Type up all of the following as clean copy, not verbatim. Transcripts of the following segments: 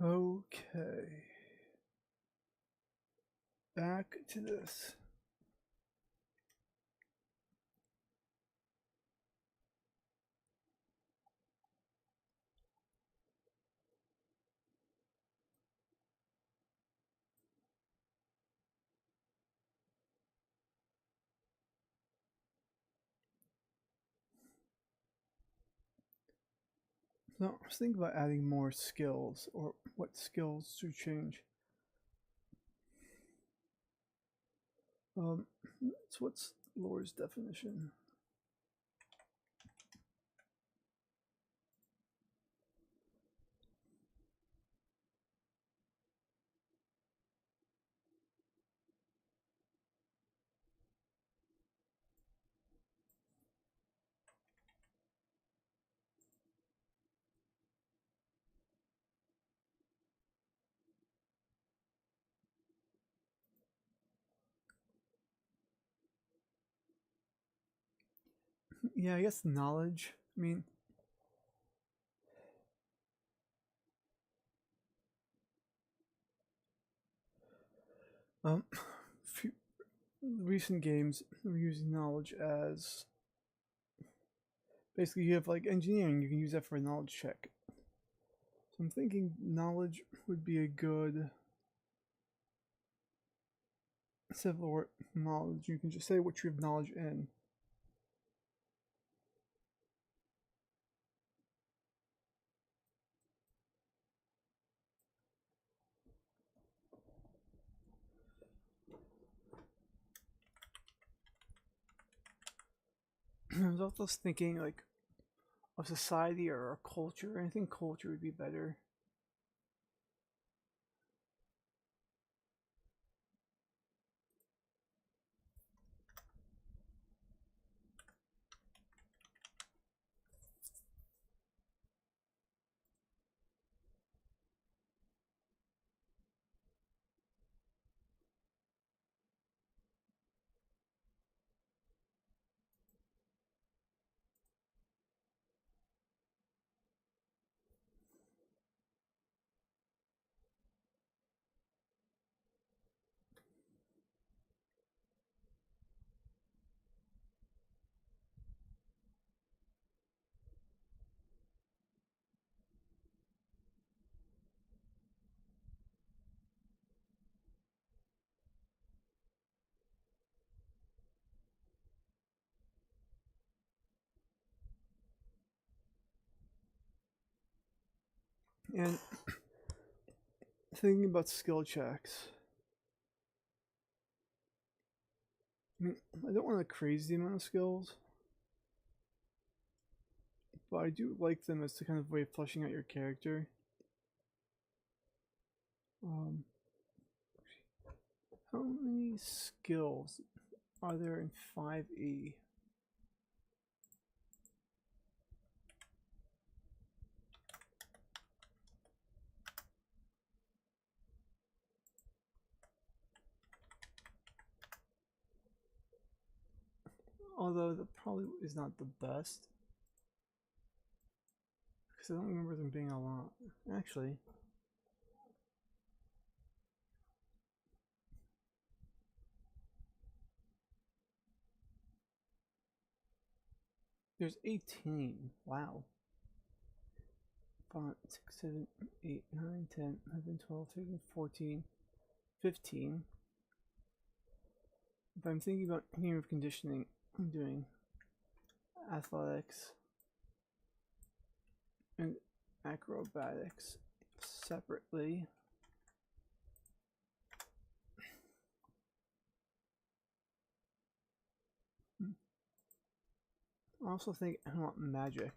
Okay. Back to this. So I was thinking about adding more skills, or what skills to change. So what's lore's definition? Yeah, I guess knowledge. I mean, um, few recent games were using knowledge as basically you have like engineering. You can use that for a knowledge check. So I'm thinking knowledge would be a good civil knowledge. You can just say what you have knowledge in. I was also thinking like a society or a culture. I think culture would be better. And thinking about skill checks. I mean, I don't want a crazy amount of skills, but I do like them as the kind of way of fleshing out your character. Um, how many skills are there in 5e? Although that probably is not the best, because I don't remember them being a lot. Actually, there's 18. Wow. 5, 6, 7, 8, 9, 10, 11, 12, 13, 14, 15. If I'm thinking about game of conditioning, I'm doing athletics and acrobatics separately. I also think I want magic.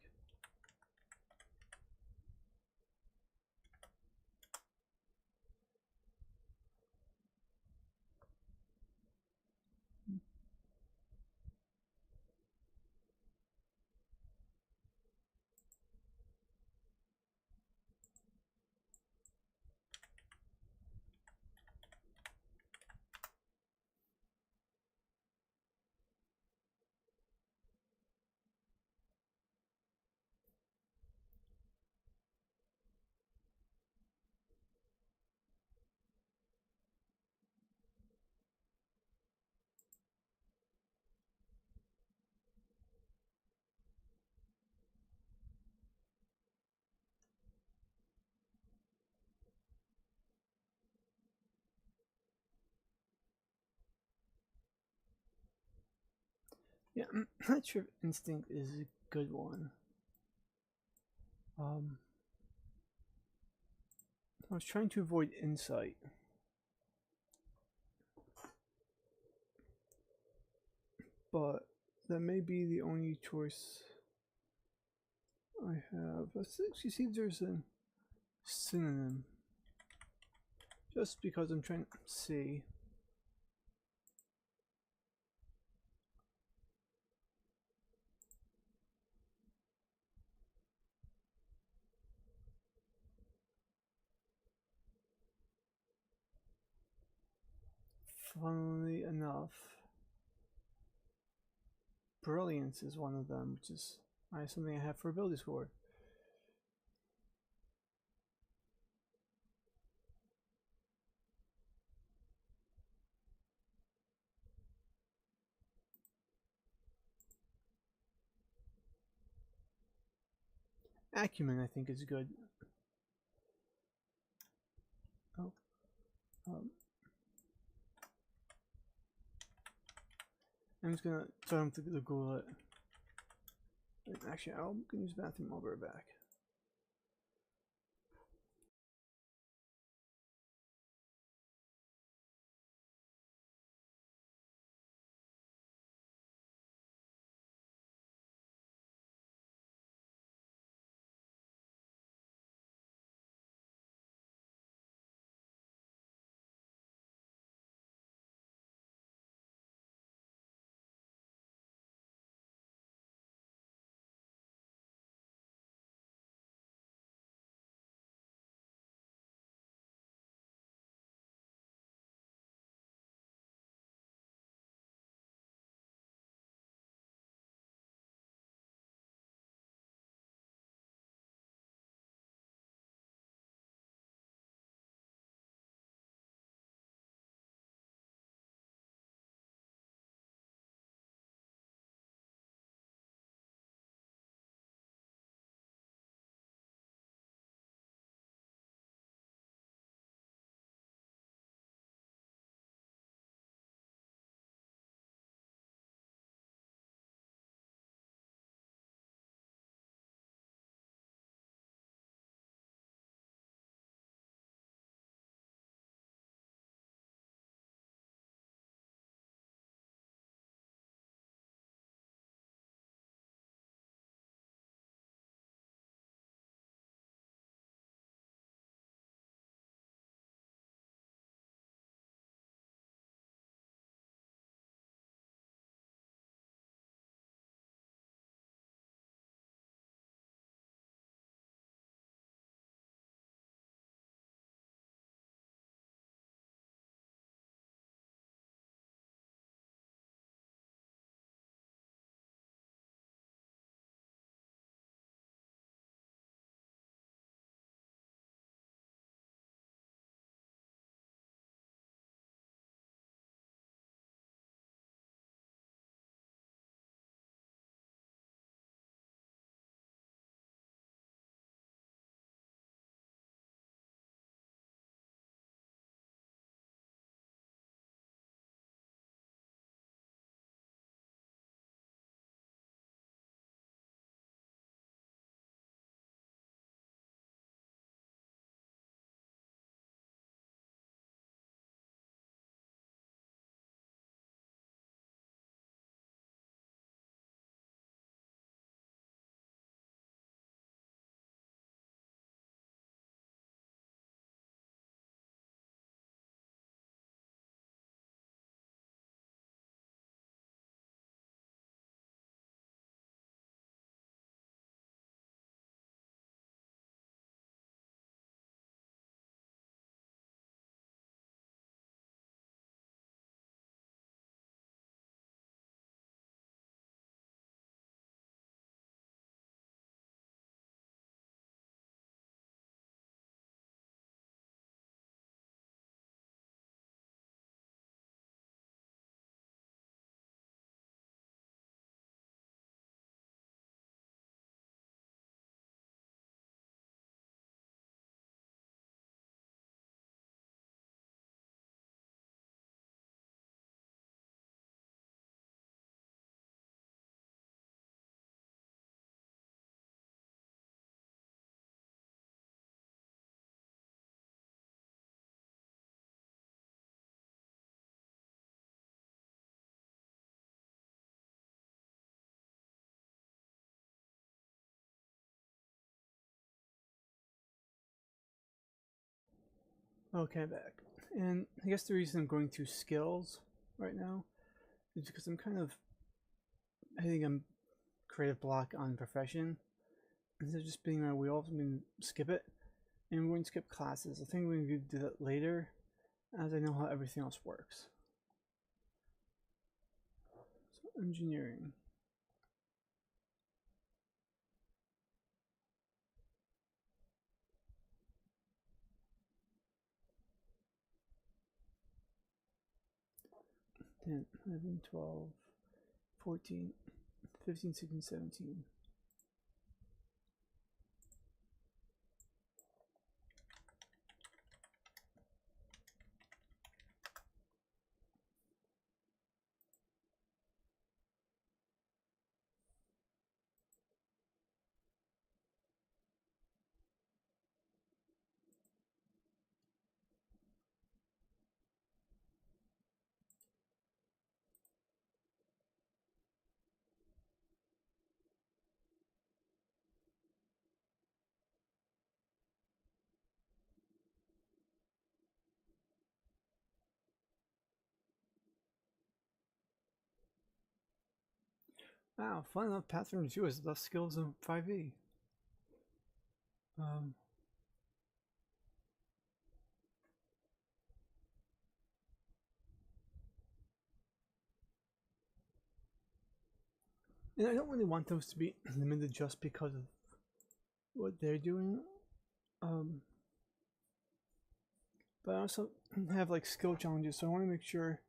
Yeah, I'm not sure if instinct is a good one. I was trying to avoid insight, but that may be the only choice I have. Let's actually see if there's a synonym. Just because I'm trying to see. Funnily enough, brilliance is one of them, which is something I have for ability score. Acumen, I think, is good. Oh, um, I'm just gonna tell him to Google it. Actually, I'm gonna use the bathroom. I'll be right back. Okay, back. And I guess the reason I'm going to skills right now is because I'm kind of hitting a creative block on profession. Instead of just being my wheel, I'm going to skip it. And we're going to skip classes. I think we're going to do that later as I know how everything else works. So, engineering. Ten, 11, 12, 14, 15, 16, 17. Wow, fun enough. Pattern 2 is less skills than 5e. Um, and I don't really want those to be limited just because of what they're doing. Um, but I also have like skill challenges, so I want to make sure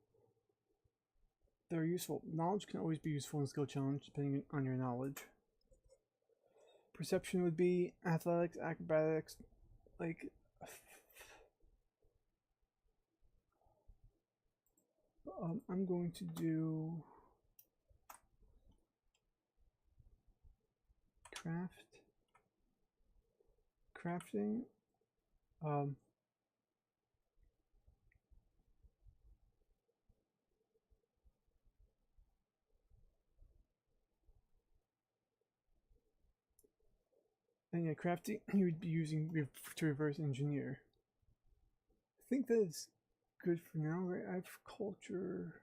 they're useful. Knowledge can always be useful in skill challenge depending on your knowledge. Perception would be athletics, acrobatics, like I'm going to do crafting. Um, and yeah, crafting you would be using to reverse engineer. I think that is good for now, right? I have culture.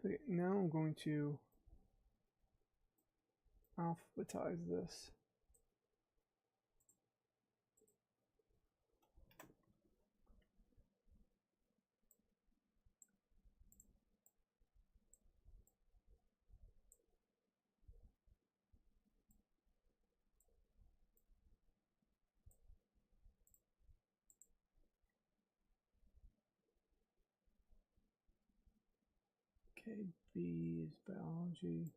Okay, now I'm going to alphabetize this. Okay, B is biology.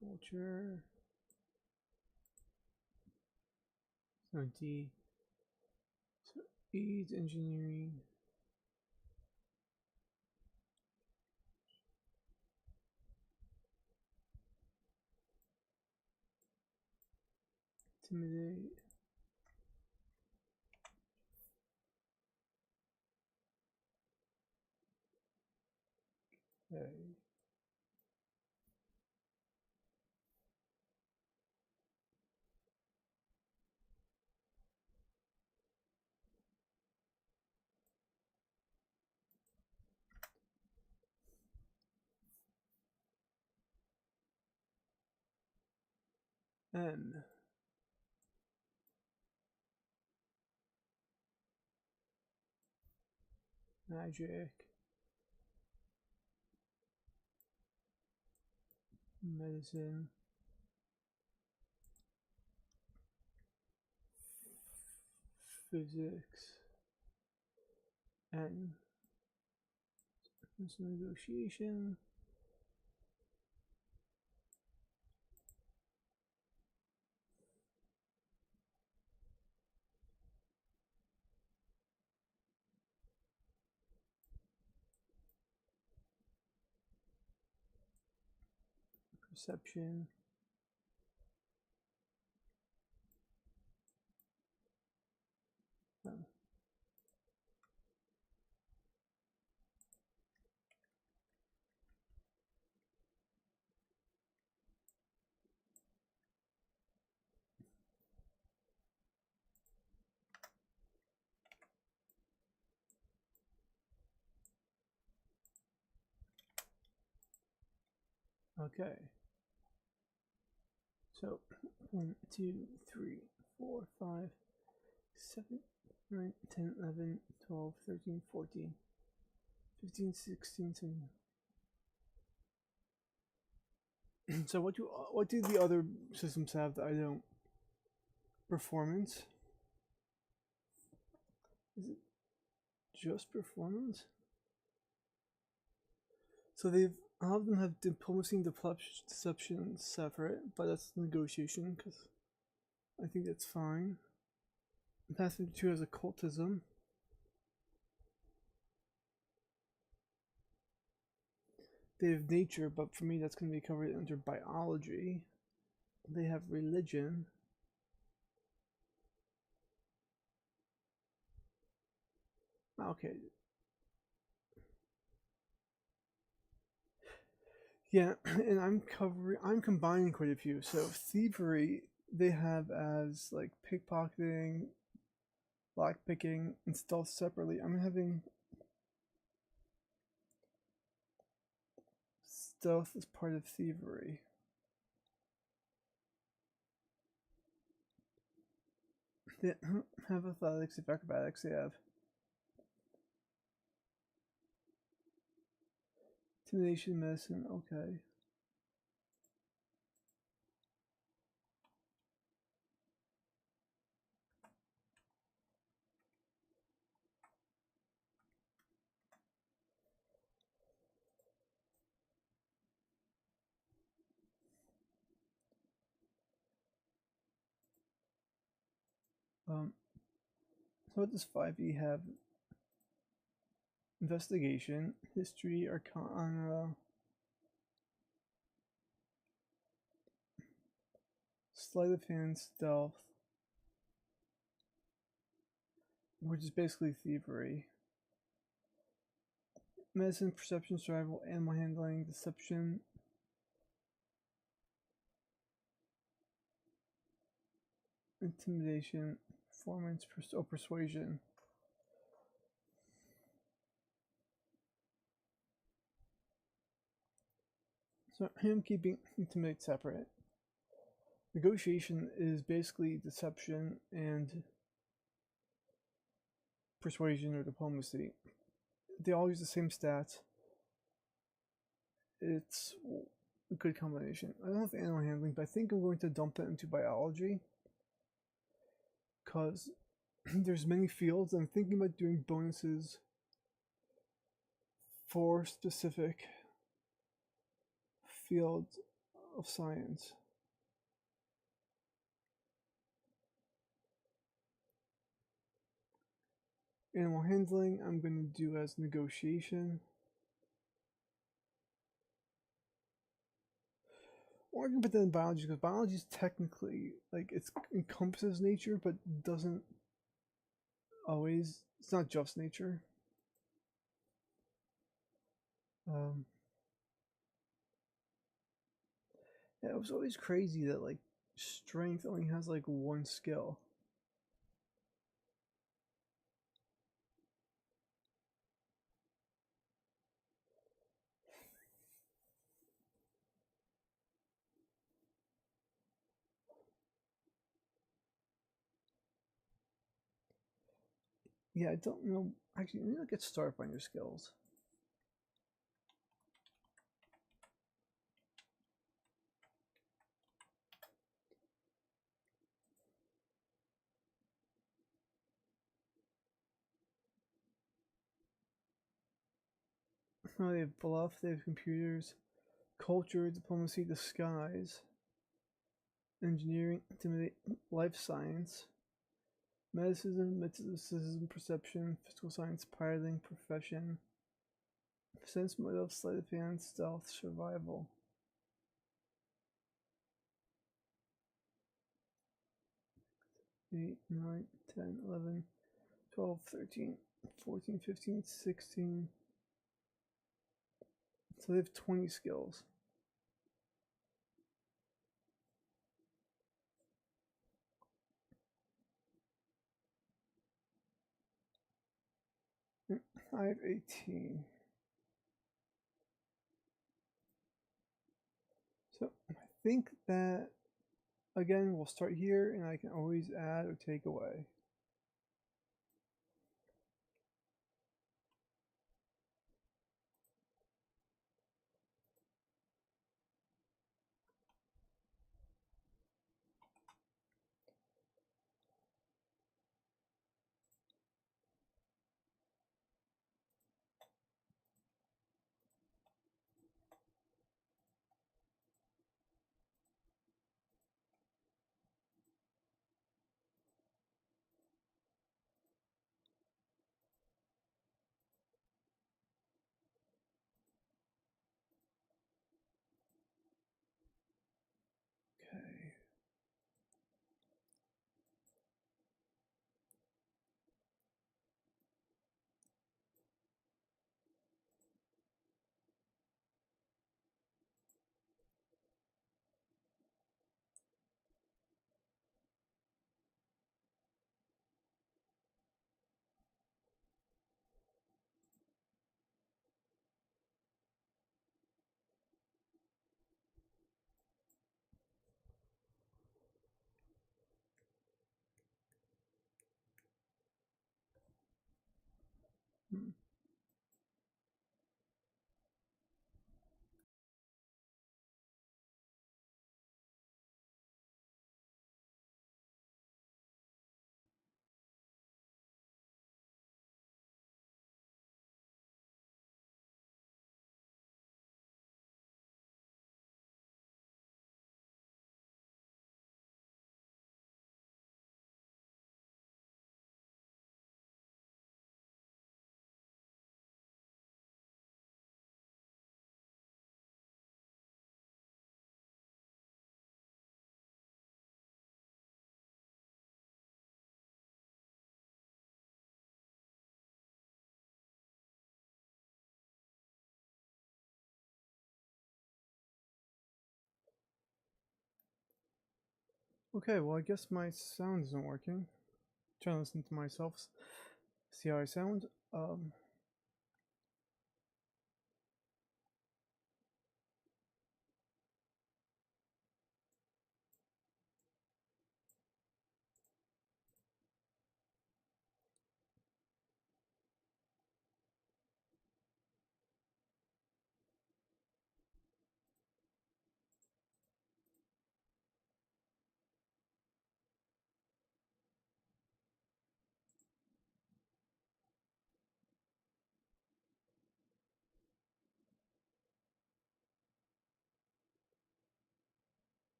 Culture. So D. So E is engineering. Intimidate. Okay. M. Magic. Medicine. physics, and negotiation. Perception. Oh. Okay. So 1, 2, 3, 4, 5, 7, 9, 10, 11, 12, 13, 14, 15, 16, 17. So what do the other systems have that I don't? Performance? Is it just performance? So a lot of them have diplomacy and deception separate, but that's negotiation because I think that's fine. Pathfinder 2 has occultism. They have nature, but for me that's going to be covered under biology. They have religion. Okay. Yeah, and I'm combining quite a few. So thievery they have as like pickpocketing, lockpicking, and stealth separately. I'm having stealth as part of thievery. They have athletics, if acrobatics, they have intimidation, medicine, okay. So what does 5e have? Investigation, history, arcana, sleight of hand, stealth, which is basically thievery. Medicine, perception, survival, animal handling, deception, intimidation, performance, persuasion. So him keeping intimidate separate. Negotiation is basically deception and persuasion or diplomacy. They all use the same stats. It's a good combination. I don't have animal handling, but I think I'm going to dump that into biology because there's many fields. I'm thinking about doing bonuses for specific fields of science. Animal handling, I'm going to do as negotiation. Or I can put that in biology because biology is technically like it encompasses nature, but doesn't always. It's not just nature. Yeah, it was always crazy that like strength only has like one skill. Yeah, I don't know. Actually, let me look at Starfinder skills. Oh, they have bluff, they have computers, culture, diplomacy, disguise, engineering, intimidate, life science, medicine, mysticism, perception, physical science, piloting, profession, sense motive, sleight of hand, stealth, survival. 8, 9, 10, 11, 12, 13, 14, 15, 16. So they have 20 skills. I have 18. So I think that, again, we'll start here and I can always add or take away. Okay. Hmm. Okay, well, I guess my sound isn't working. I'm trying to listen to myself, see how I sound.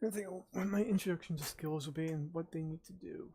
I think what my introduction to skills will be and what they need to do.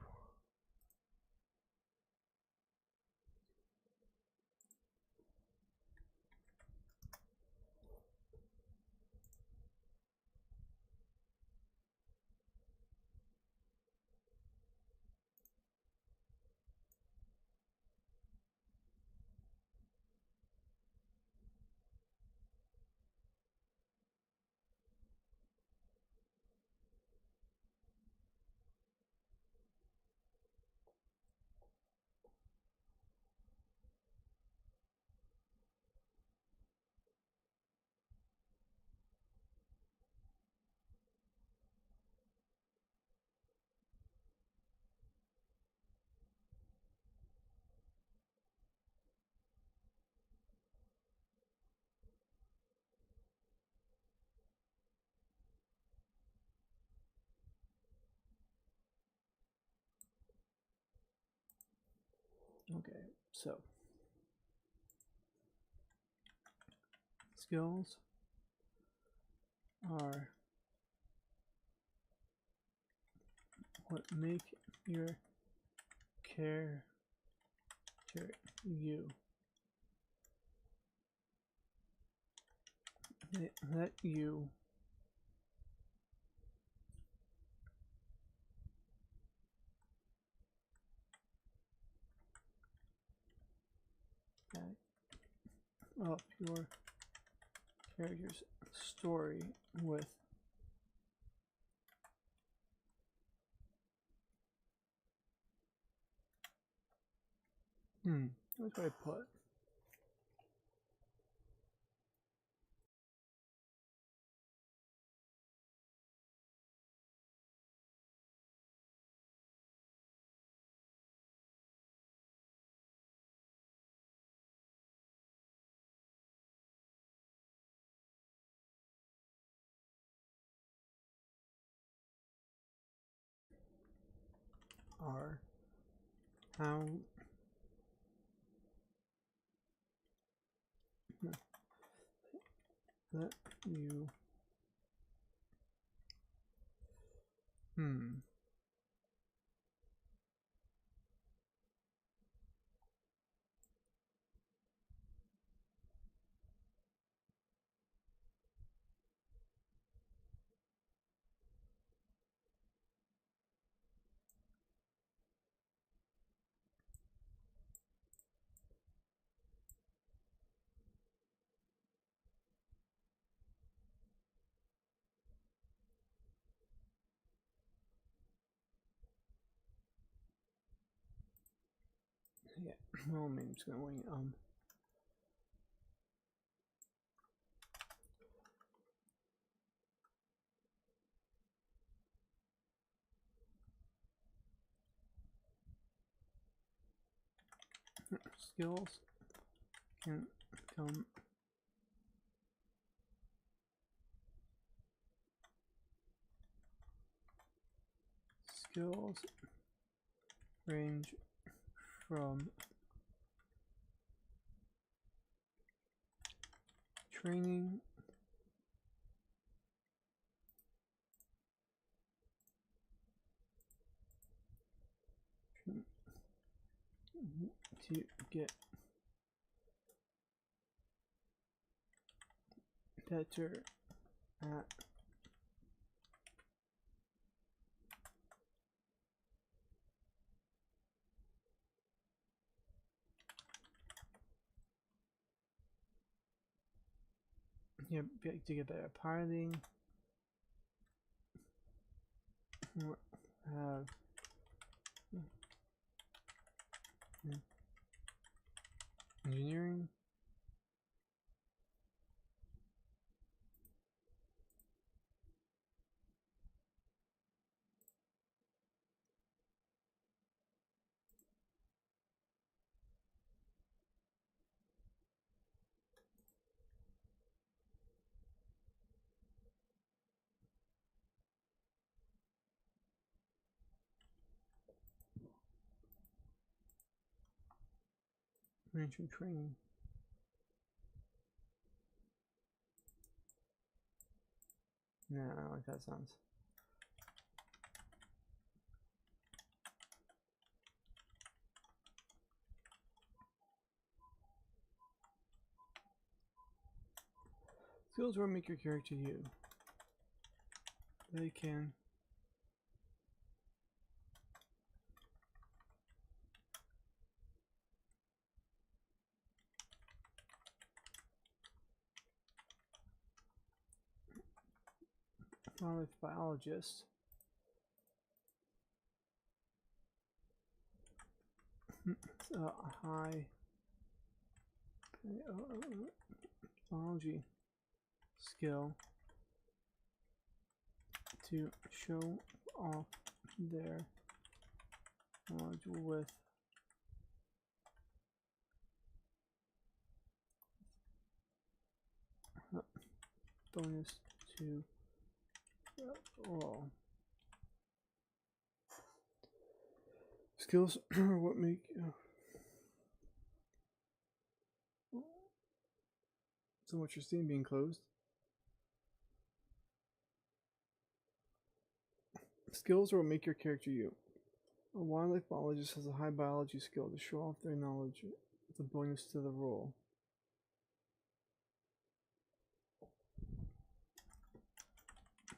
Okay, so skills are what make your character you. They let you back up your character's story with what do I put? Are how let you yeah, well, I'm just gonna wing skills can come skills range from training to get better at to get better at piloting, or have engineering, management training. No, I don't like that sounds. Skills will make your character you. They can with biologist. High biology skill to show off their knowledge with bonus to all. Skills are what make so much for Steam being closed. Skills are what make your character you. A wildlife biologist has a high biology skill to show off their knowledge with a bonus to the roll.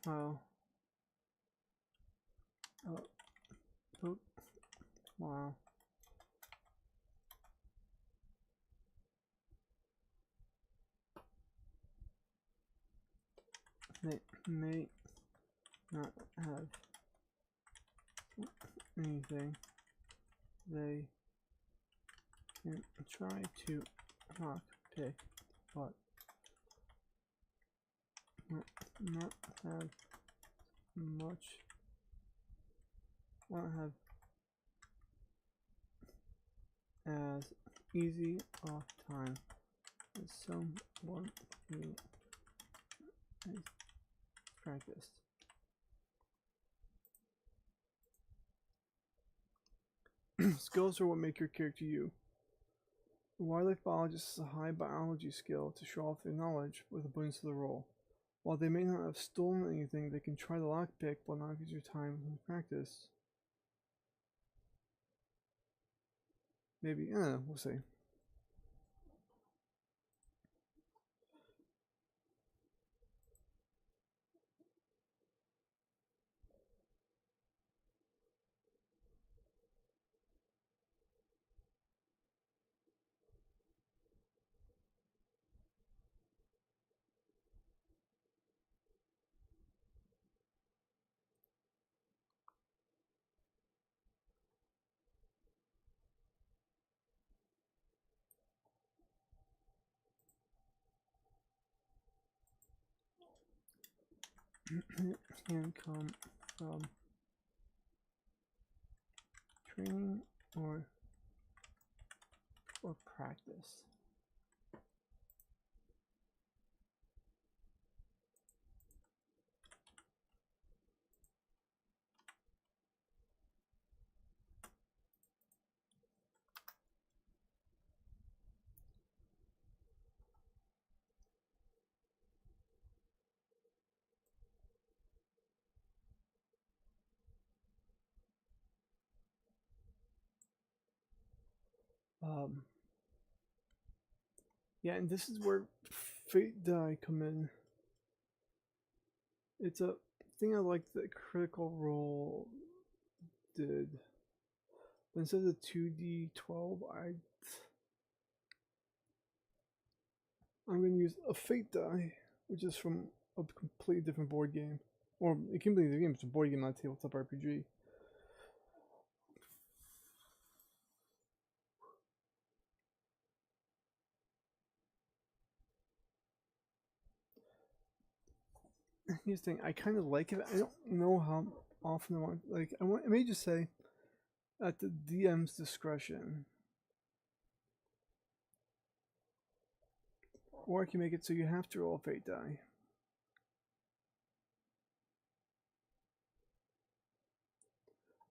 Wow. Oh. Wow. They may not have anything they can try to lock pick, but not have much. Not have as easy off time as someone who has practiced. Skills are what make your character you. A wildlife biologist has a high biology skill to show off their knowledge with a bonus to the roll. While they may not have stolen anything, they can try the lockpick but not use your time in practice. Maybe, we'll see. Can come from training or practice. Yeah, and this is where fate die come in. It's a thing I like that Critical Role did. But instead of the 2d12, I'm going to use a fate die, which is from a completely different board game. Or it can be the game, it's a board game, not a tabletop RPG. Here's the thing, I kind of like it. I don't know how often I want. Like, I may just say, at the DM's discretion, or I can make it so you have to roll a fate die.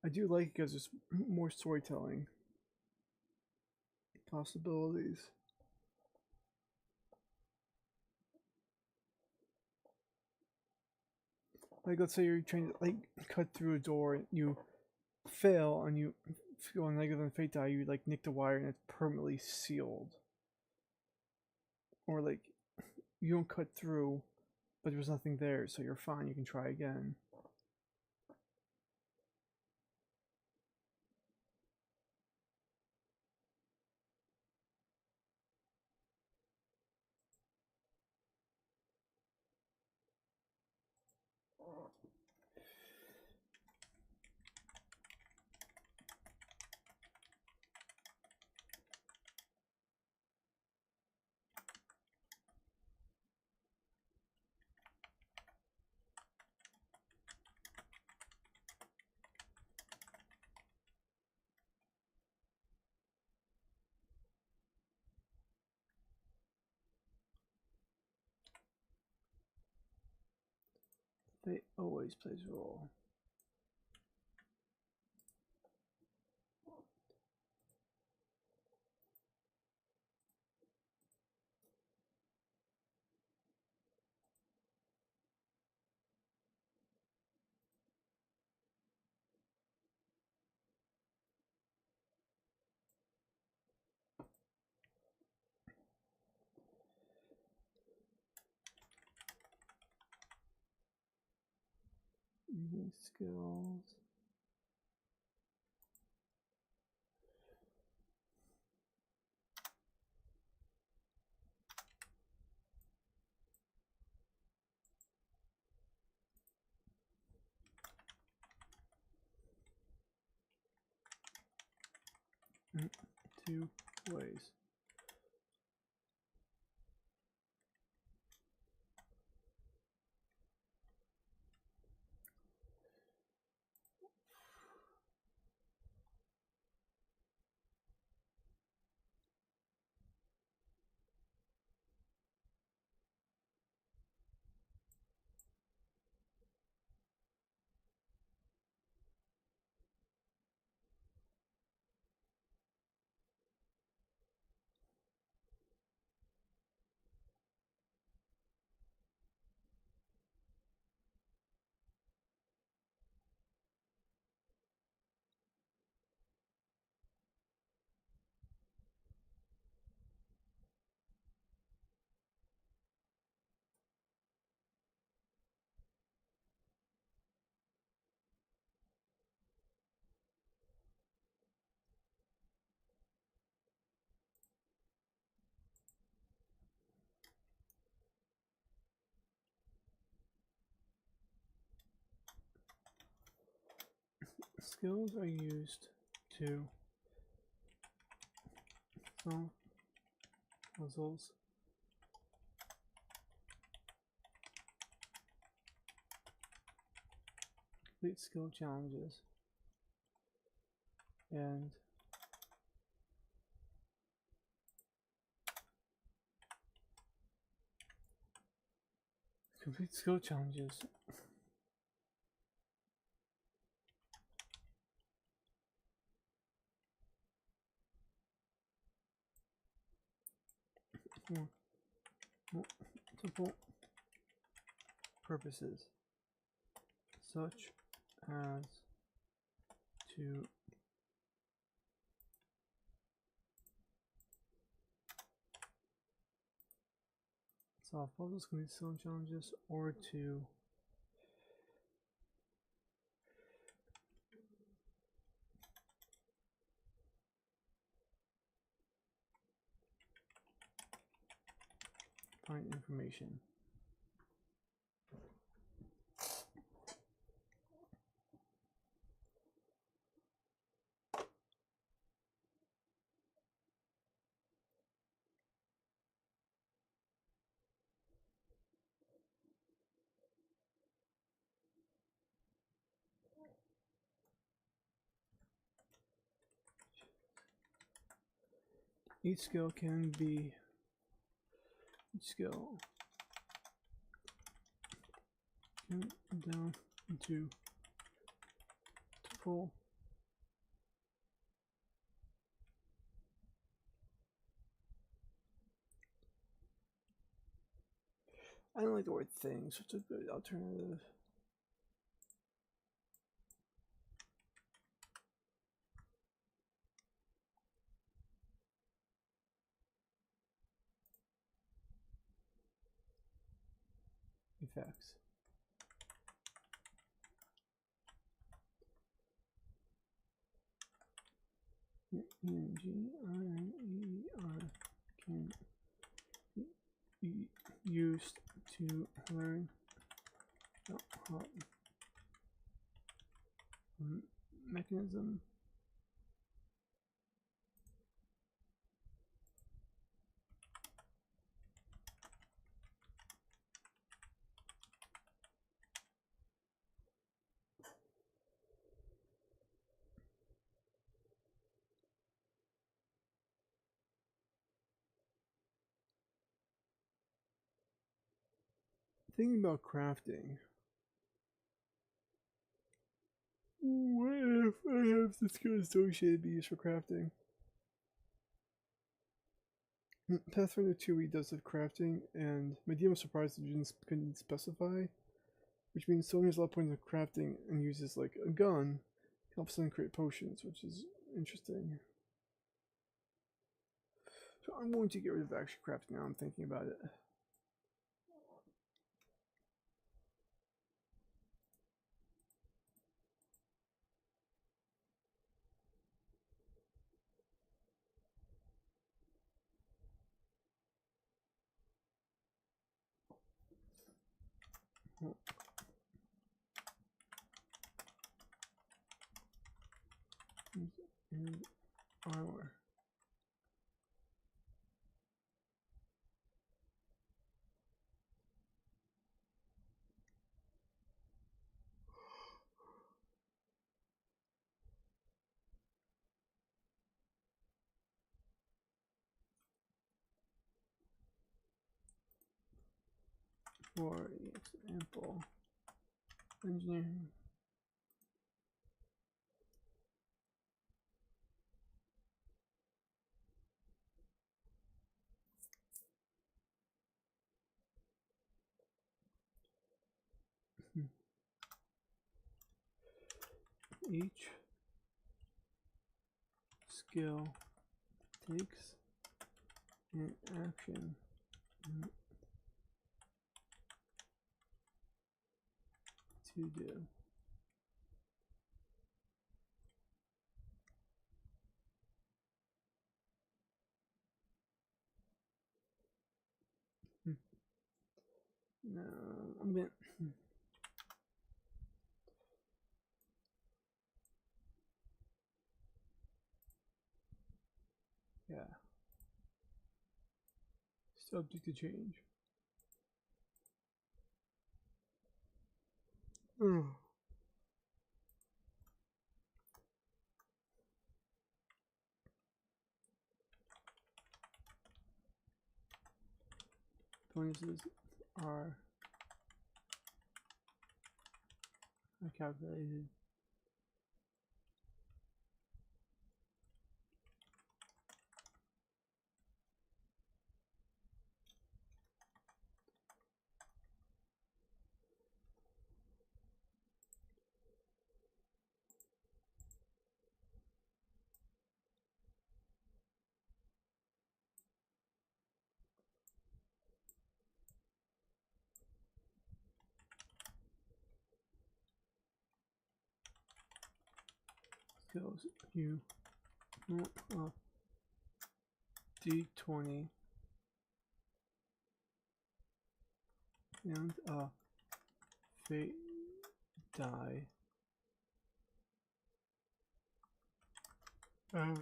I do like it because there's more storytelling possibilities. Like, let's say you're trying to like cut through a door, and you fail, and you feel a negative on the fate die. You like nick the wire, and it's permanently sealed. Or like you don't cut through, but there's nothing there, so you're fine. You can try again. Fate always plays a role. Reading skills. Two ways. Skills are used to solve puzzles, complete skill challenges, and complete skill challenges. For multiple purposes, such as to solve puzzles, complete skill challenges, or to find information. Each skill can be down into full I don't like the word things, so it's a good alternative. Effects. ENGINER can be used to learn mechanism. Thinking about crafting. What if I have the skill associated to be used for crafting? Pathfinder 2E does have crafting, and my DM was surprised that you couldn't specify, which means someone has a lot of points of crafting and uses like a gun, helps them create potions, which is interesting. So I'm going to get rid of actual crafting now I'm thinking about it. Oh. And armor. For example, engineering. Each skill takes an action to do. No, I'm gonna. Yeah. Subject to change. Bonuses are calculated. Skills you D20 and a fate die. The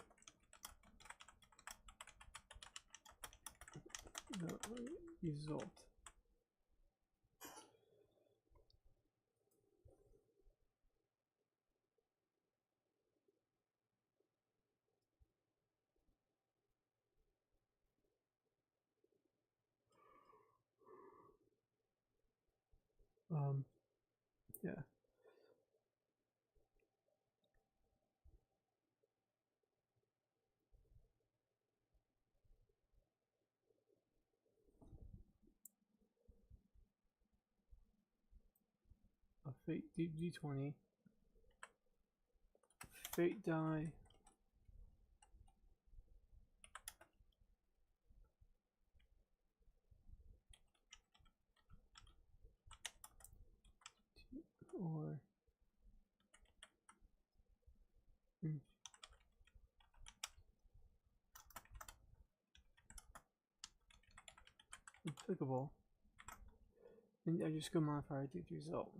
result. Yeah. A fate D20. Fate die. Or applicable. And I just go modify the result.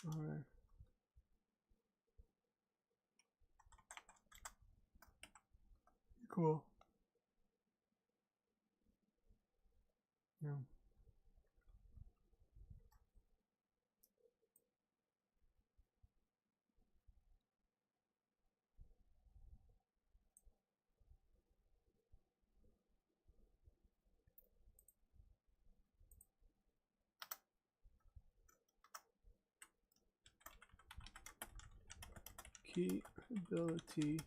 Alright. Cool. Yeah. Key ability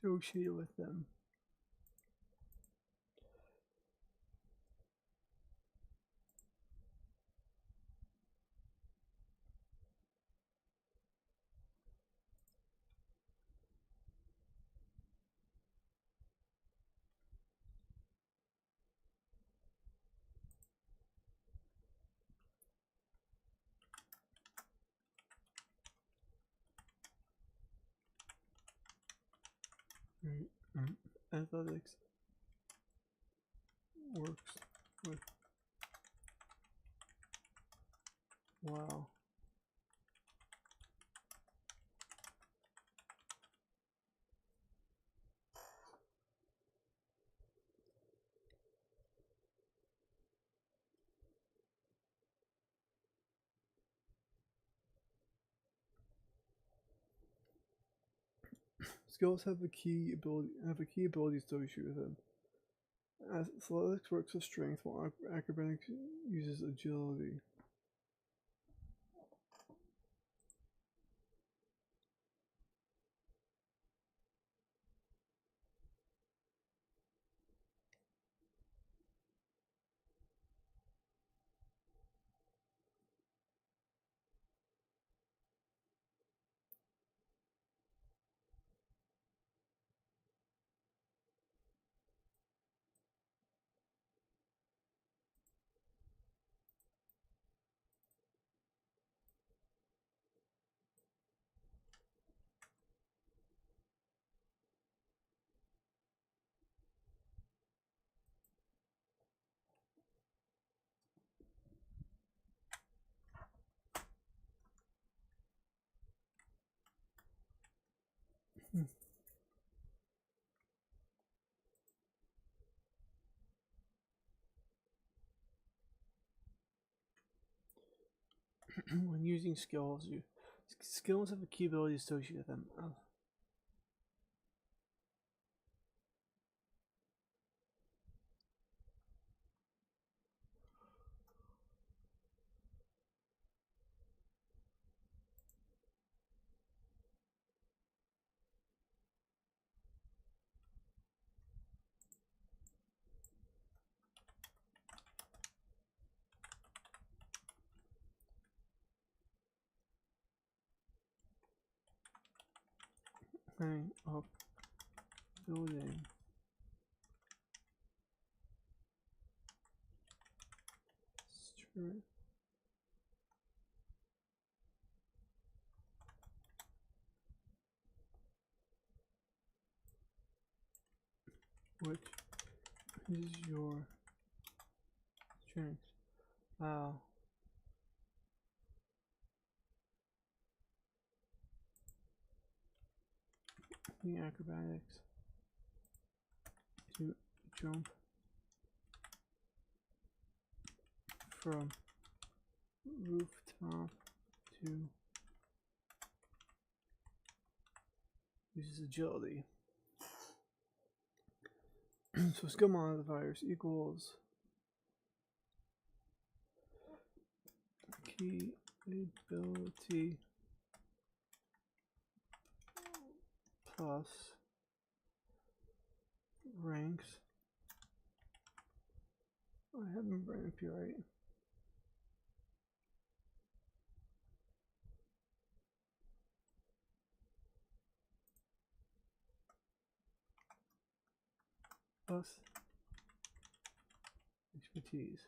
associated with them. Right. Athletics works with wow. Skills have a key ability associated with them. Athletics works with strength, while acrobatics uses agility. When using skills have a key ability associated with them. Oh. Hang up building. Strength. Which is your strength? Wow. The acrobatics to jump from rooftop to uses agility. So skill modifiers equals key ability plus ranks. I haven't written up here right. Plus expertise.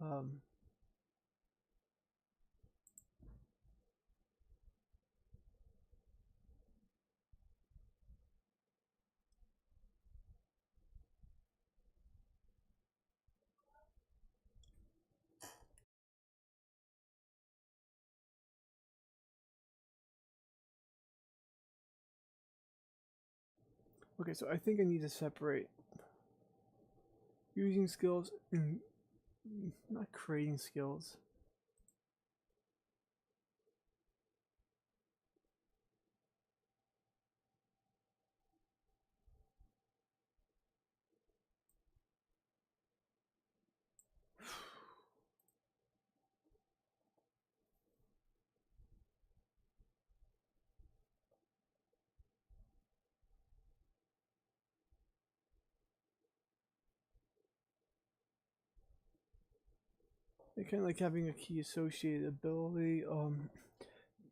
Um, okay, so I think I need to separate using skills and not creating skills. I kind of like having a key associated ability.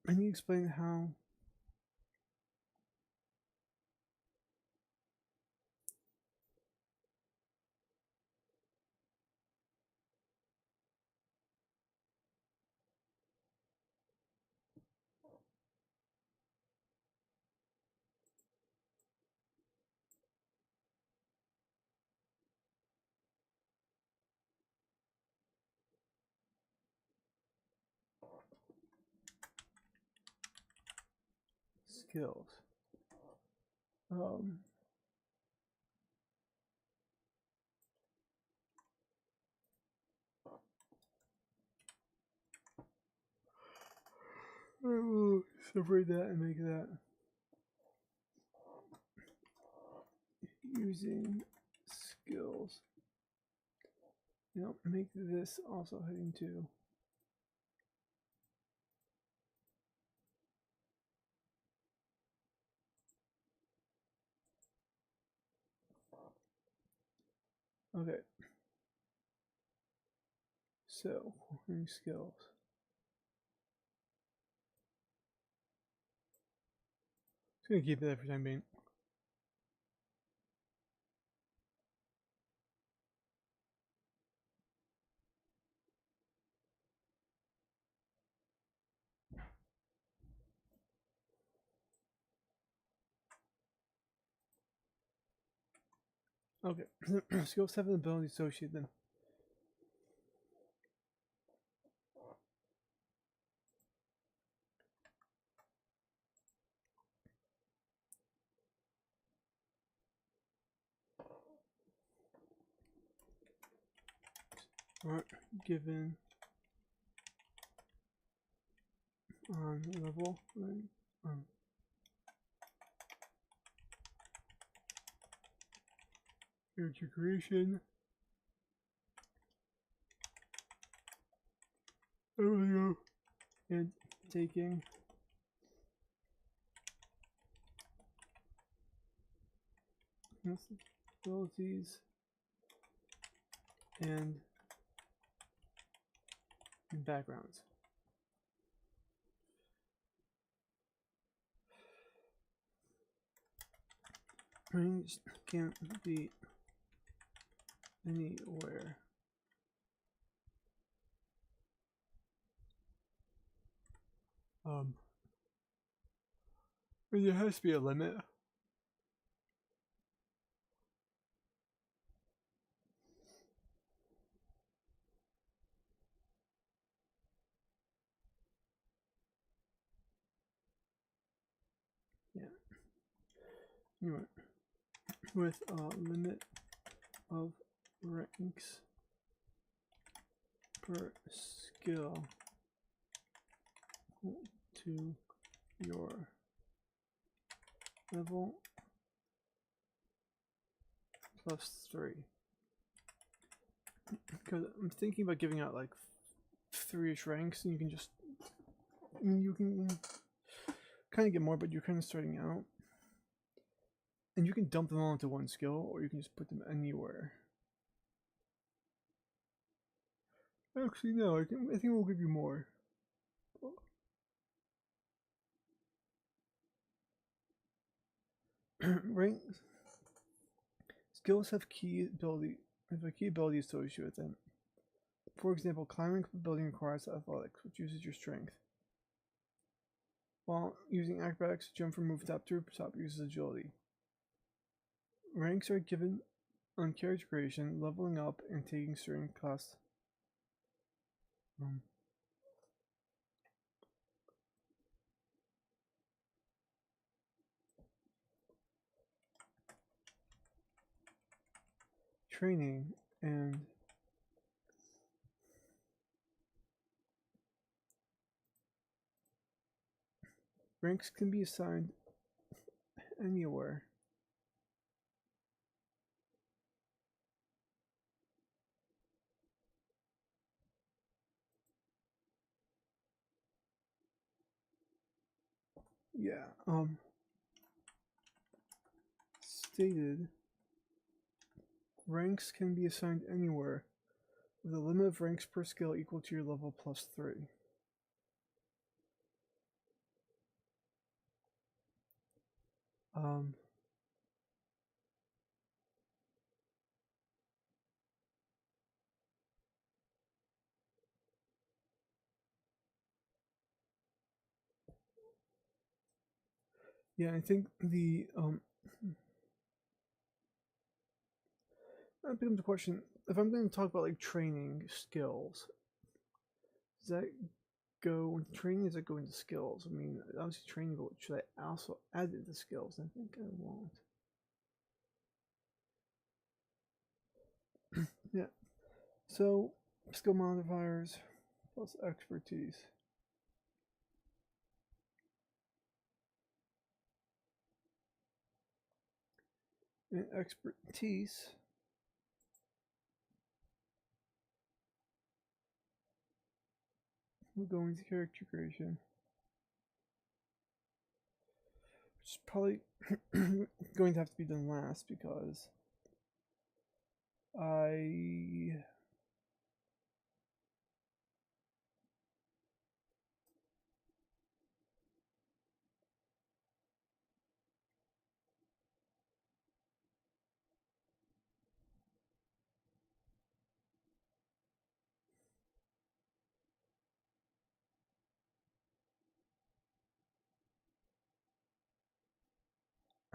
Can you explain how? skills. I will separate that and make that using skills. Now make this also heading 2. Okay. So, skills. Just gonna keep that for time being. Okay. Skills have an ability associated then. Are given on level character creation. There we go. And taking abilities and backgrounds. Range can't be anywhere. But there has to be a limit. Yeah. Anyway, with a limit of ranks per skill to your level +3. Because I'm thinking about giving out like 3-ish ranks, and you can just, I mean, you can kind of get more, but you're kind of starting out. And you can dump them all into one skill, or you can just put them anywhere. Actually, no, I think we'll give you more. Rank skills have a key ability associated with them. For example, climbing up a building requires athletics, which uses your strength. While using acrobatics to jump from rooftop to rooftop uses agility. Ranks are given on character creation, leveling up, and taking certain class. Training and ranks can be assigned anywhere. Yeah, stated ranks can be assigned anywhere with a limit of ranks per skill equal to your level +3. Yeah, I think the that becomes a question. If I'm going to talk about like training skills, is that go into training? Is it go into skills? I mean, obviously training, but should I also add it to skills? I think I won't. Yeah. So skill modifiers plus expertise. And expertise we're going to character creation. Which is probably going to have to be done last because I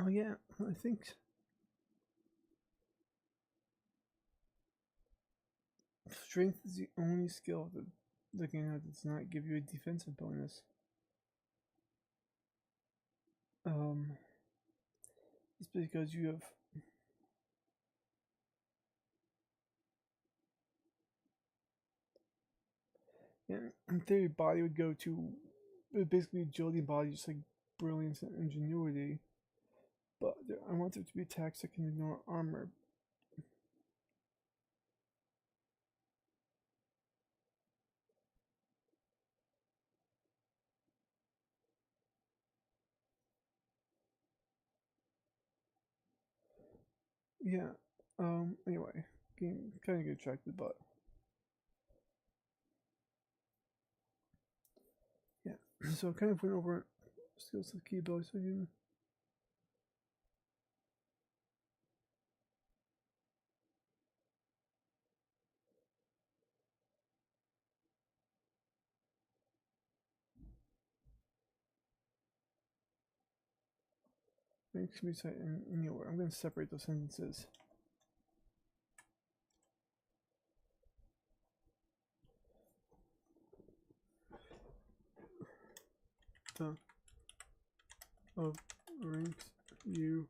oh yeah, I think strength is the only skill that the game does not give you a defensive bonus. Um, it's because you have in theory body would go to basically agility body, just like brilliance and ingenuity. But I want there to be attacks that can ignore armor. Yeah. Anyway, getting kind of get distracted, but yeah. So I kind of went over skills of key abilities. So you makes me say anywhere. I'm going to separate those sentences. The of ranks you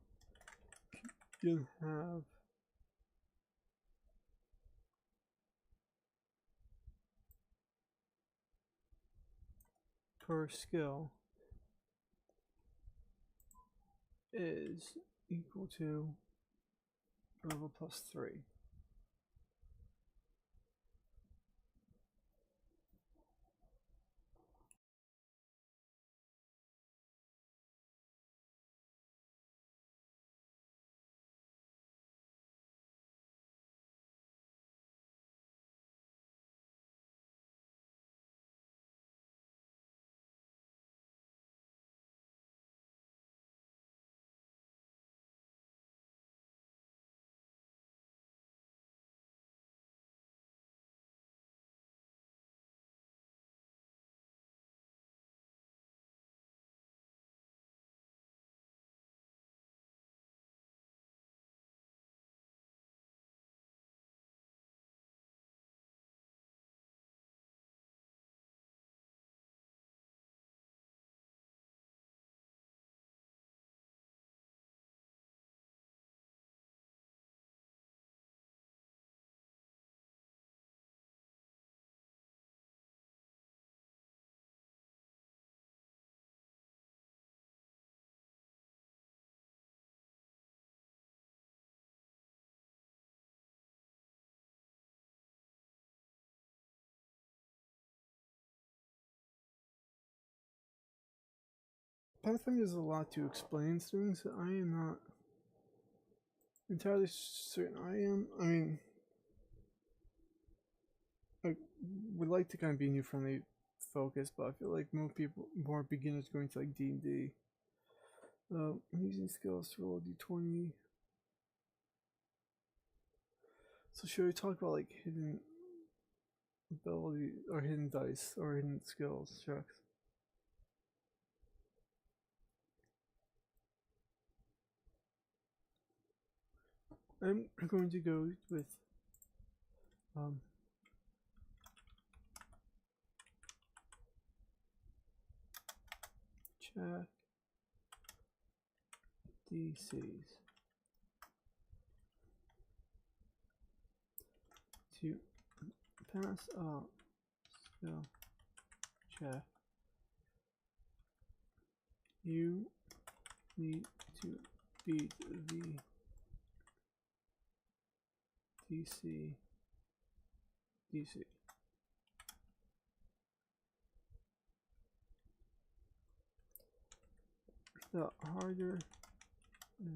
can have per skill is equal to level plus 3. Pathfinder is a lot to explain things that I am not entirely certain I am. I mean, I would like to kind of be new friendly focus, but I feel like more beginners going to like D&D. Using skills to roll d20. So should we talk about like hidden ability or hidden dice or hidden skills checks? I'm going to go with um, check DCs. To pass up skill check, you need to beat the DC. The harder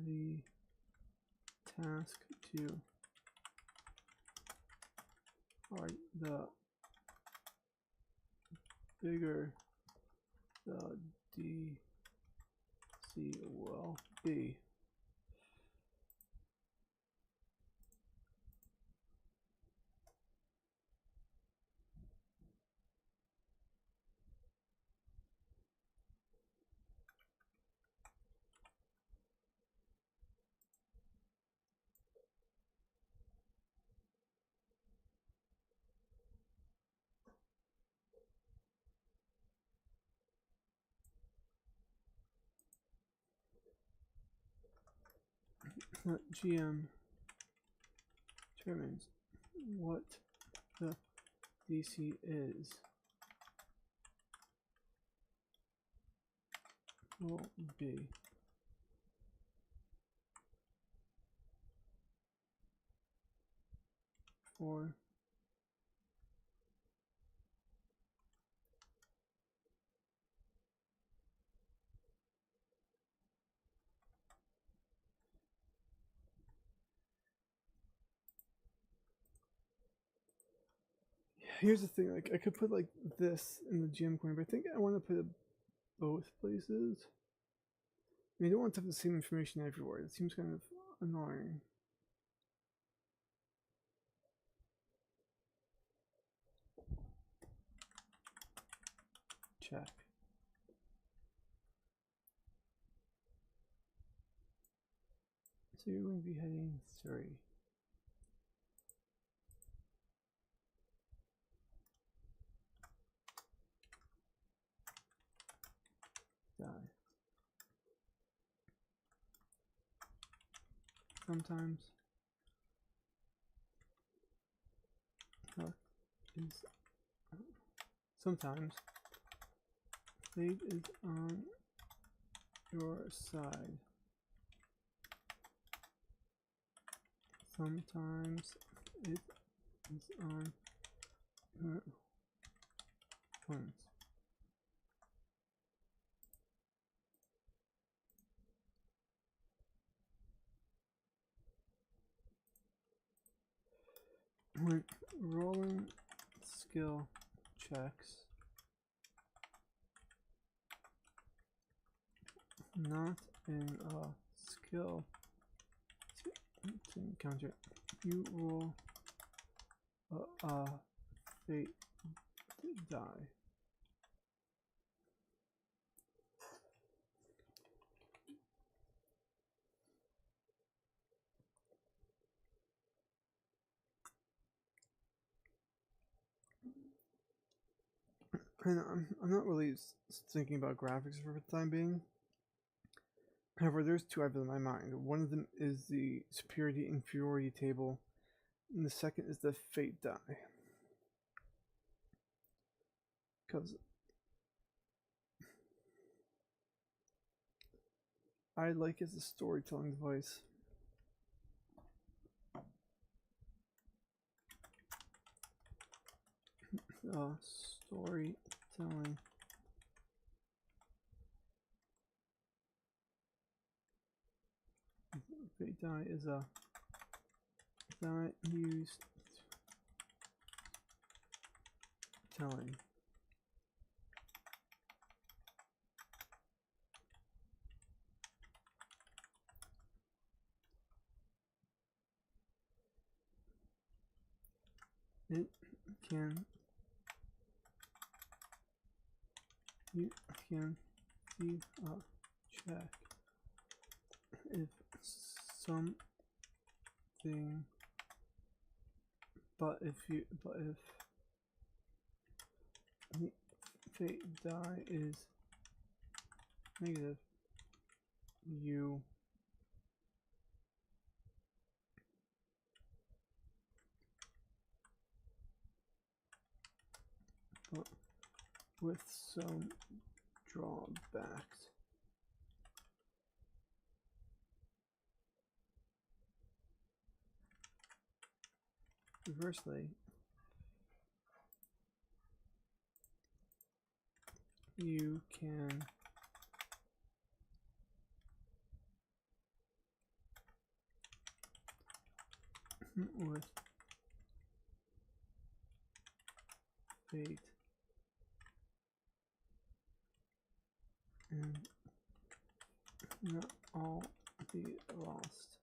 the task to hard, the bigger the DC will be. GM determines what the DC is will be. For here's the thing, like I could put like this in the GM corner, but I think I want to put it both places. I mean, I don't want to have the same information everywhere. It seems kind of annoying. Check. So you're going to be heading 3. Die. Sometimes sometimes fate is on your side. Sometimes it is on her opponents. When rolling skill checks, not in a skill to encounter, you roll a fate die. And I'm not really thinking about graphics for the time being. However, there's two I have in my mind. One of them is the superiority inferiority table, and the second is the fate die. Because I like it as a storytelling device. Storytelling. Fate die is a die used telling. It can, you can see a check if something, but if the fate die is negative U but with some drawbacks. Conversely, you can with fate and not all be lost.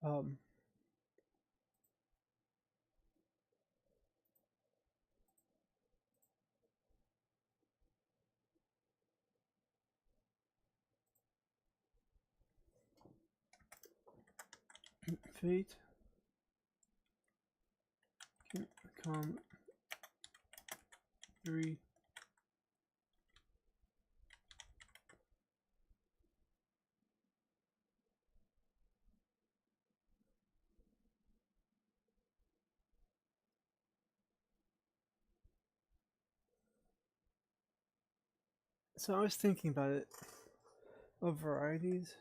Um, Fate can come 3 So I was thinking about it of varieties.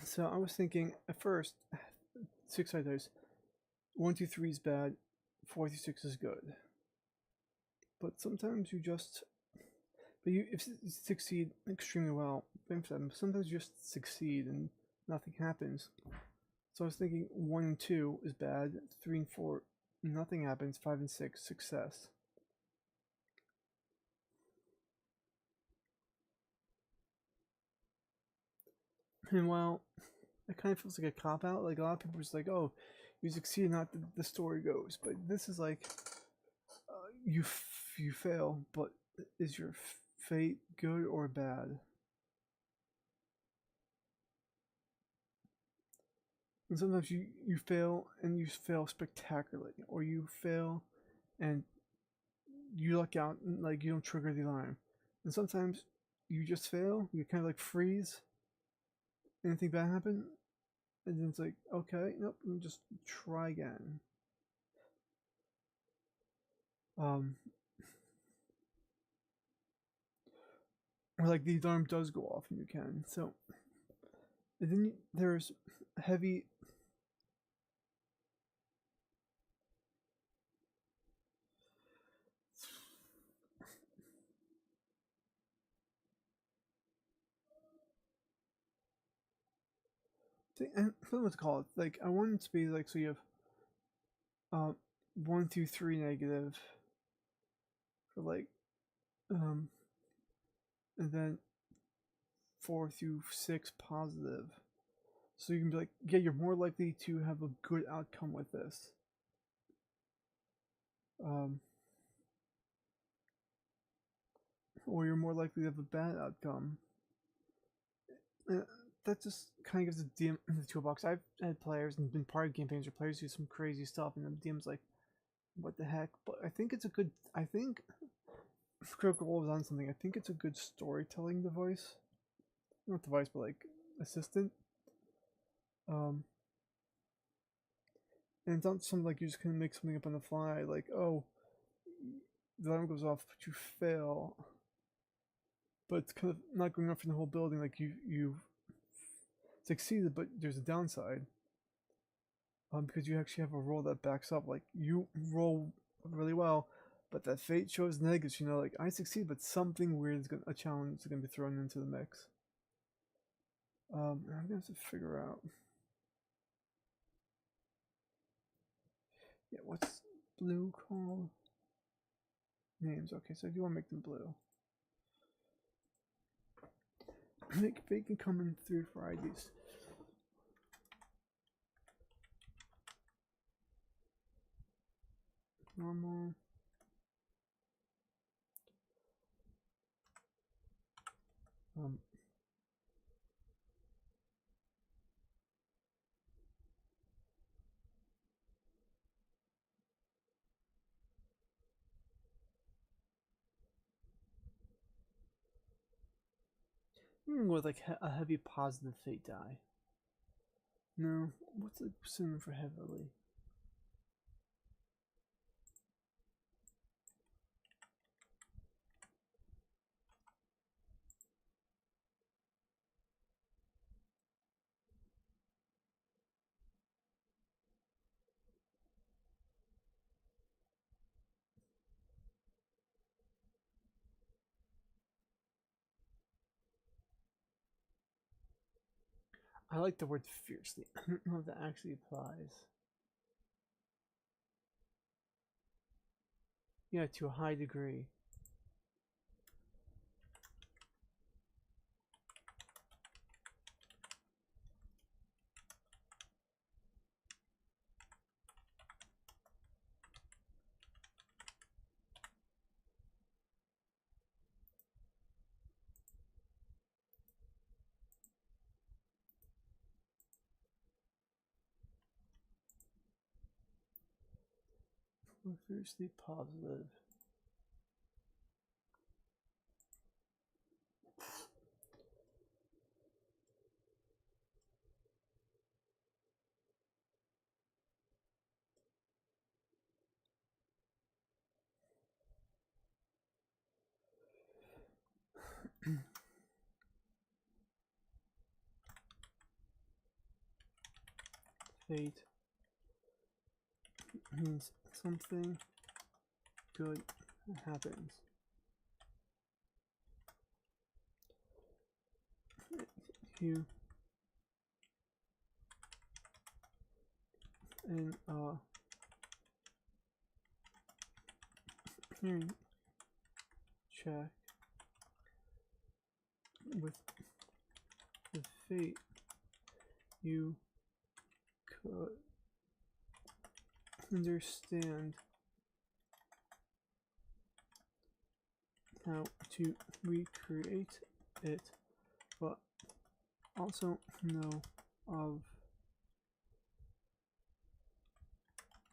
So I was thinking at first 6 dice. 1, 2, 3 is bad. 4 through 6 is good. But sometimes you just, but if you succeed extremely well, sometimes you just succeed and nothing happens. So I was thinking 1 and 2 is bad. 3 and 4, nothing happens. 5 and 6, success. And while it kind of feels like a cop out, like a lot of people are just like, oh, you succeed, not the story goes. But this is like, you fail, but is your fate good or bad? And sometimes you fail and you fail spectacularly, or you fail and you luck out and like you don't trigger the alarm. And sometimes you just fail, you kind of like freeze, anything bad happen, and then it's like, okay, nope, just try again. Or like the alarm does go off and you can. So and then there's heavy. I don't know what to call it. Like I want it to be like so you have 1 through 3 negative for like and then 4 through 6 positive. So you can be like, yeah, you're more likely to have a good outcome with this. Or you're more likely to have a bad outcome. That just kind of gives the DM the toolbox. I've had players and been part of campaigns where players do some crazy stuff, and the DM's like, what the heck? But I think it's a good. I think Critical Role is on something. I think it's a good storytelling device. Not device, but like assistant. And it's not something like you just can make something up on the fly. Like, oh, the alarm goes off, but you fail. But it's kind of not going off in the whole building. Like you succeeded, but there's a downside. Because you actually have a roll that backs up. Like you roll really well, but that fate shows negatives. You know, like I succeed, but something weird is a challenge is gonna be thrown into the mix. I'm gonna have to figure out. Yeah, what's blue called? Names. Okay, so if you want to make them blue, they can come in 3 varieties. Normal. With like a heavy positive fate die. No, what's the synonym for heavily? I like the word fiercely. I don't know if that actually applies. Yeah, to a high degree. Or fiercely positive. Fate means something good happens. You and hearing check with the fate you could understand how to recreate it, but also know of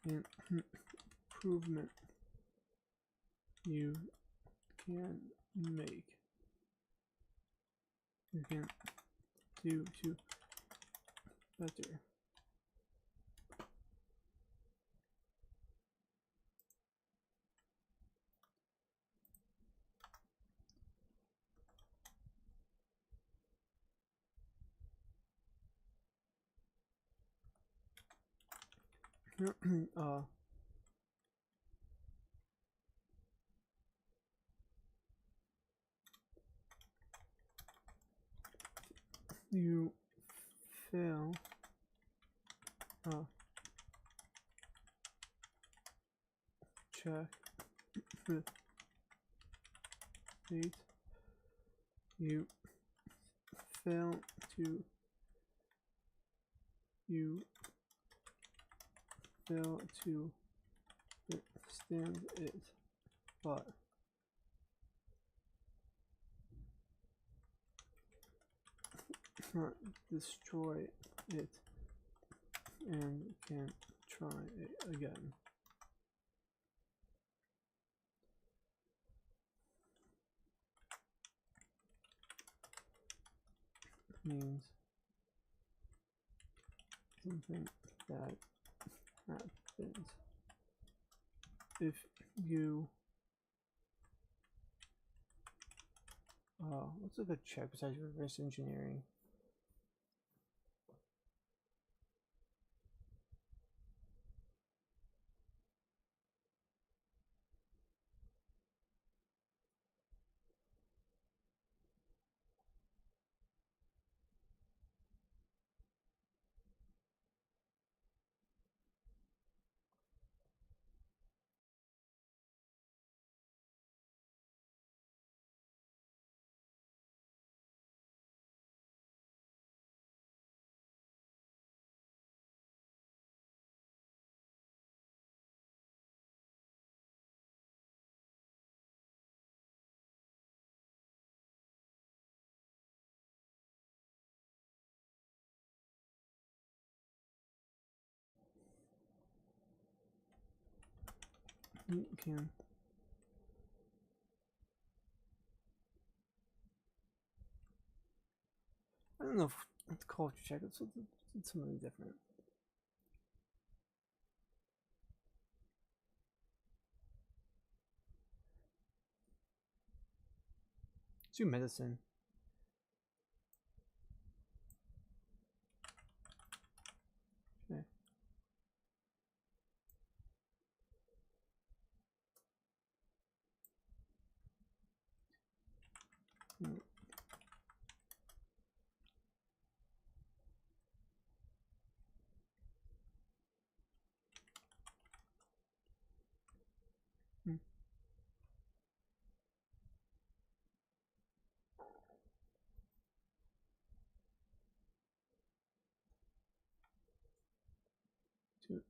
an improvement you can make. You can do to better. You fail check with fate. You fail to you fail to withstand it, but not destroy it and can try it again. Means something that happens if you what's a good check besides reverse engineering? You can don't know if it's culture check. It's something different. Let's do medicine. Okay. No. Two.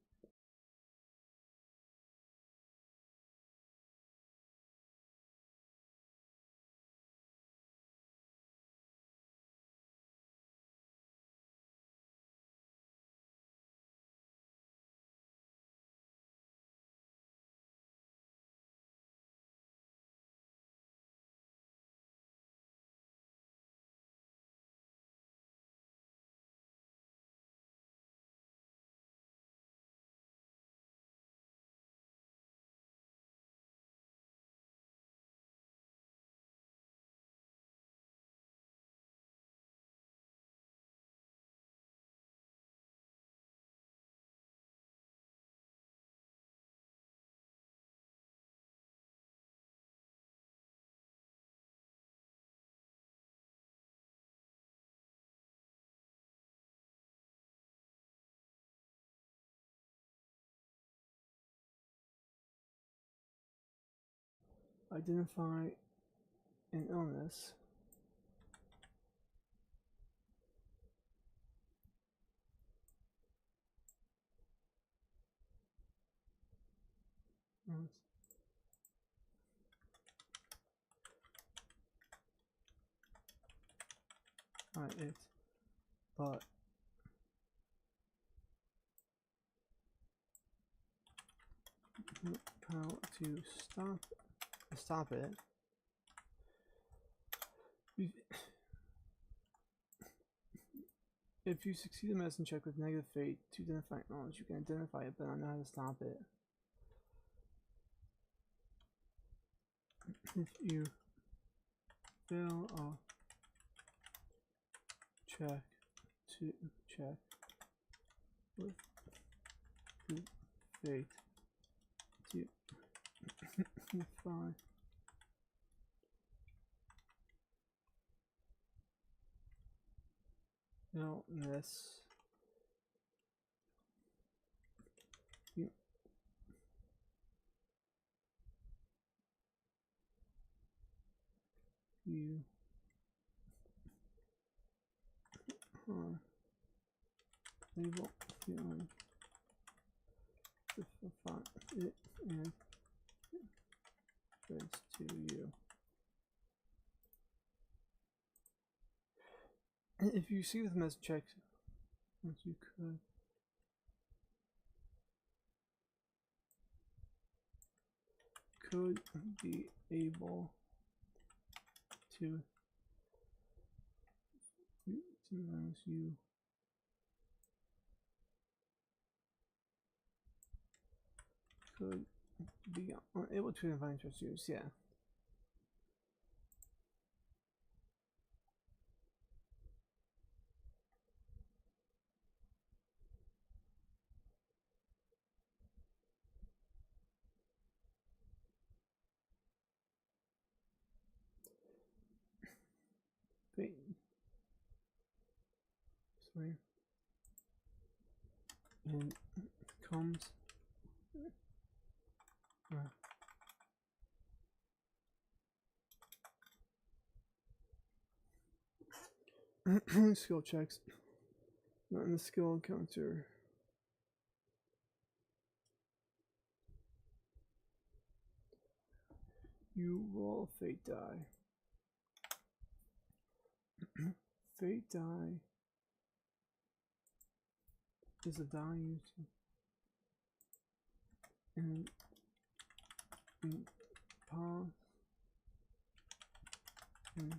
Identify an illness. Alright, but how to stop it. If you succeed in medicine check with negative fate to identify knowledge, you can identify it, but not know how to stop it. If you fail a check with good fate to identify illness, you are able to identify it and this to you. And if you see with medicine check, once you could be able to sometimes you could be unable to identify interest use, yeah. Wait. Sorry. And comes skill checks. Not in the skill encounter. You roll a fate die. Fate die is a die used in pause and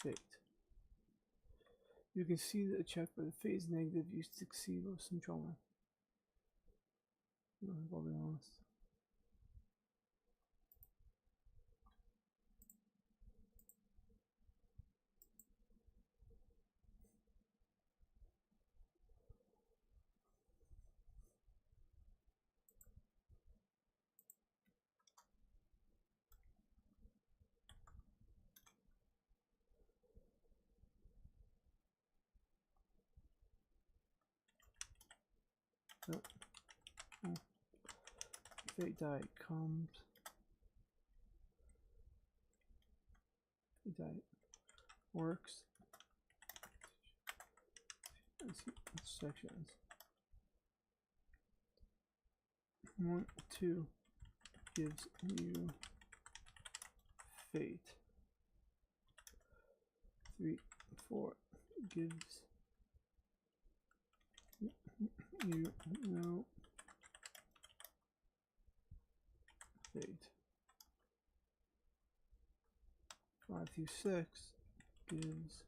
fate. You can see the check for the fate is negative. You succeed with some trauma. I'll be honest. Fate die comes. Fate die works. Let's see sections. 1, 2 gives you fate. 3, 4 gives you no fate. 5 through 6 gives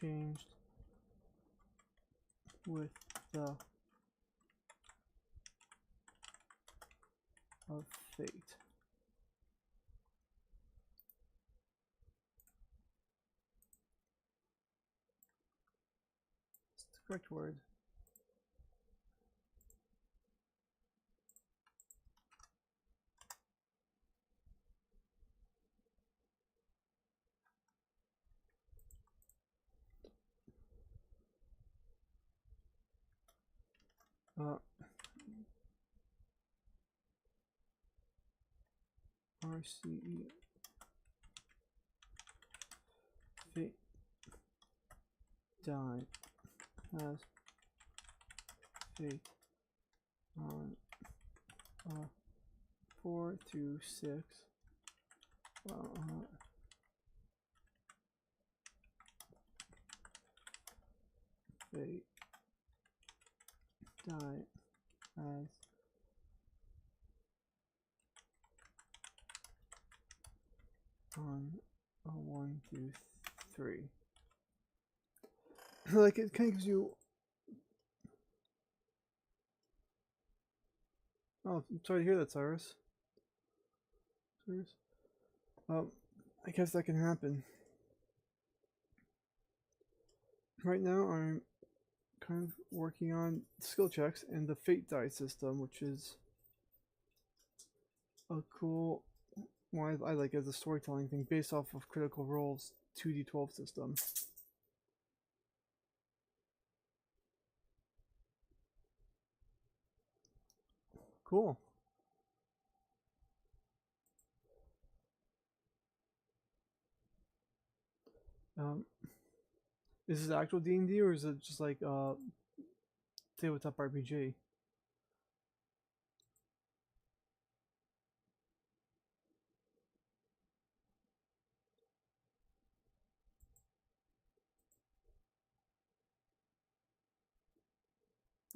changed with the of fate. It's the correct word. RCE fate die has fate on 4 through 6. Fate die as on 1 through 3. Like it kind of gives you. Oh, I'm sorry to hear that, Cyrus. I guess that can happen. Right now, I'm kind of working on skill checks and the fate die system, which is a cool one I like as a storytelling thing based off of Critical Role's 2d12 system. Cool. Is this actual D&D or is it just like tabletop RPG?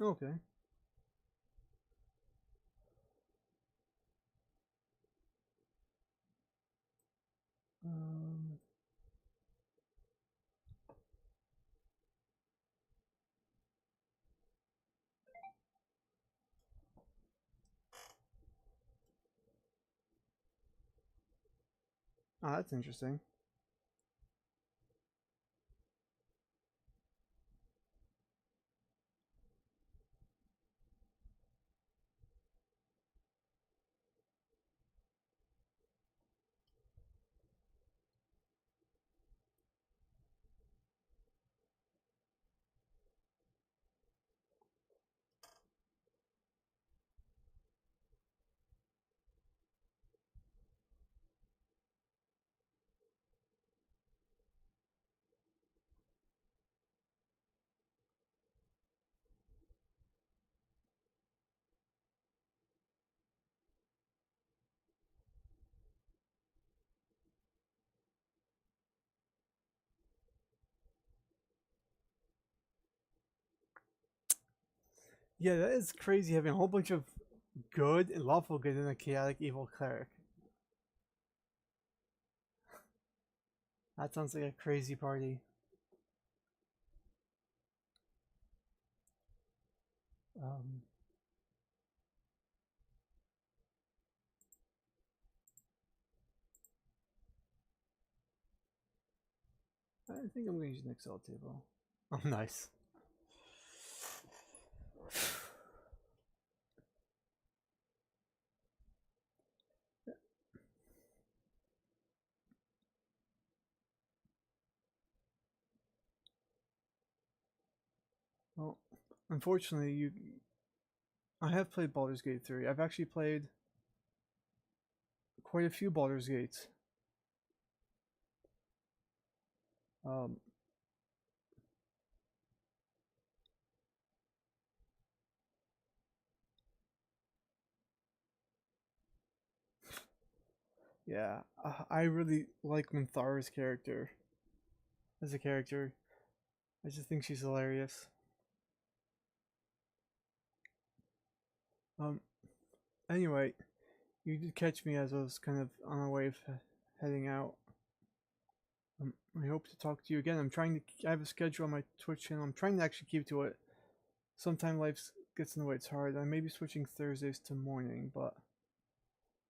Okay. Oh, that's interesting. Yeah, that is crazy having a whole bunch of good and lawful good and a chaotic evil cleric. That sounds like a crazy party. Um, I think I'm going to use an Excel table. Oh, nice. Well, unfortunately, I have played Baldur's Gate 3. I've actually played quite a few Baldur's Gates. Um, yeah, I really like Minthara's character as a character. I just think she's hilarious. Um, anyway, you did catch me as I was kind of on my way of heading out. I hope to talk to you again. I have a schedule on my Twitch channel. I'm trying to actually keep to it. Sometimes life gets in the way. It's hard. I may be switching Thursdays to morning, but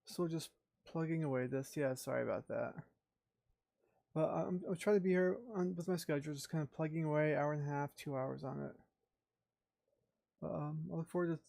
still just plugging away this. Yeah, sorry about that. But I'll try to be here with my schedule, just kind of plugging away, hour and a half, 2 hours on it. But I look forward to